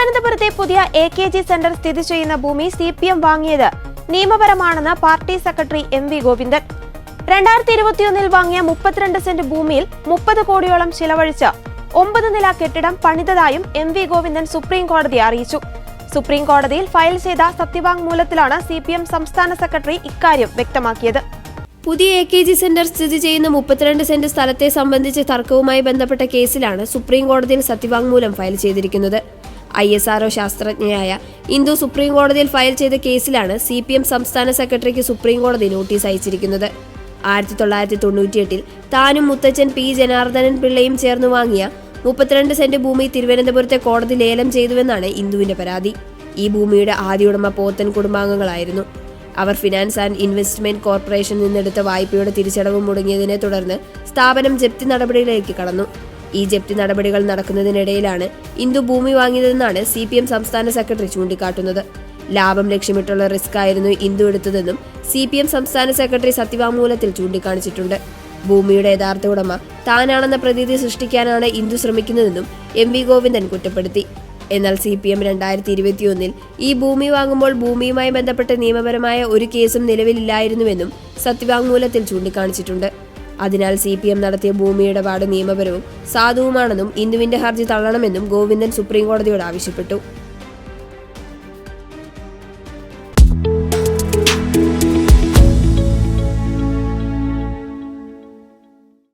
തിരുവനന്തപുരത്തെ പുതിയ AKG centre സ്ഥിതി ചെയ്യുന്ന ഭൂമി CPM വാങ്ങിയത് നിയമപരമാണെന്ന് പാർട്ടി സെക്രട്ടറി MV ഗോവിന്ദൻ. 2021 വാങ്ങിയ 32 സെന്റ് ഭൂമിയിൽ 30 കോടിയോളം ചിലവഴിച്ച് 9 നില കെട്ടിടം പണിതതായും MV ഗോവിന്ദൻ സുപ്രീം കോടതിയെ അറിയിച്ചു. സുപ്രീം കോടതിയിൽ ഫയൽ ചെയ്ത സത്യവാങ്മൂലത്തിലാണ് CPM സംസ്ഥാന സെക്രട്ടറി ഇക്കാര്യം വ്യക്തമാക്കിയത്. പുതിയ AKG സെന്റർ സ്ഥിതി ചെയ്യുന്ന 32 സെന്റ് സ്ഥലത്തെ സംബന്ധിച്ച് തർക്കവുമായി ബന്ധപ്പെട്ട കേസിലാണ് സുപ്രീം കോടതിയിൽ സത്യവാങ്മൂലം ഫയൽ ചെയ്തിരിക്കുന്നത്. ISRO ശാസ്ത്രജ്ഞയായ ഇന്ദു സുപ്രീം കോടതിയിൽ ഫയൽ ചെയ്ത കേസിലാണ് CPM സംസ്ഥാന സെക്രട്ടറിക്ക് സുപ്രീം കോടതി നോട്ടീസ് അയച്ചിരിക്കുന്നത്. 1998 താനും മുത്തച്ഛൻ P ജനാർദ്ദനൻ പിള്ളയും ചേർന്ന് വാങ്ങിയ 32 സെന്റ് ഭൂമി തിരുവനന്തപുരത്തെ കോടതി ലേലം ചെയ്തുവെന്നാണ് ഇന്ദുവിന്റെ പരാതി. ഈ ഭൂമിയുടെ ആദ്യ ഉടമ പോത്തൻ കുടുംബാംഗങ്ങളായിരുന്നു. അവർ ഫിനാൻസ് ആൻഡ് ഇൻവെസ്റ്റ്മെന്റ് കോർപ്പറേഷനിൽ നിന്നെടുത്ത വായ്പയുടെ തിരിച്ചടവ് മുടങ്ങിയതിനെ തുടർന്ന് സ്ഥാപനം ജപ്തി നടപടികളിലേക്ക് കടന്നു. ഈ ജപ്തി നടപടികൾ നടക്കുന്നതിനിടയിലാണ് ഇന്ദു ഭൂമി വാങ്ങിയതെന്നാണ് CPM സംസ്ഥാന സെക്രട്ടറി ചൂണ്ടിക്കാട്ടുന്നത്. ലാഭം ലക്ഷ്യമിട്ടുള്ള റിസ്ക് ആയിരുന്നു ഇന്ദു എടുത്തതെന്നും CPM സംസ്ഥാന സെക്രട്ടറി സത്യവാങ്മൂലത്തിൽ ചൂണ്ടിക്കാണിച്ചിട്ടുണ്ട്. ഭൂമിയുടെ യഥാർത്ഥ ഉടമ താനാണെന്ന പ്രതീതി സൃഷ്ടിക്കാനാണ് ഇന്ദു ശ്രമിക്കുന്നതെന്നും MV ഗോവിന്ദൻ കുറ്റപ്പെടുത്തി. എന്നാൽ CPM 2021 ഈ ഭൂമി വാങ്ങുമ്പോൾ ഭൂമിയുമായി ബന്ധപ്പെട്ട നിയമപരമായ ഒരു കേസും നിലവിലില്ലായിരുന്നുവെന്നും സത്യവാങ്മൂലത്തിൽ ചൂണ്ടിക്കാണിച്ചിട്ടുണ്ട്. അതിനാൽ CPM നടത്തിയ ഭൂമി ഇടപാട് നിയമപരവും സാധുവുമാണെന്നും ഇന്ദുവിന്റെ ഹർജി തള്ളണമെന്നും ഗോവിന്ദൻ സുപ്രീം കോടതിയോട് ആവശ്യപ്പെട്ടു.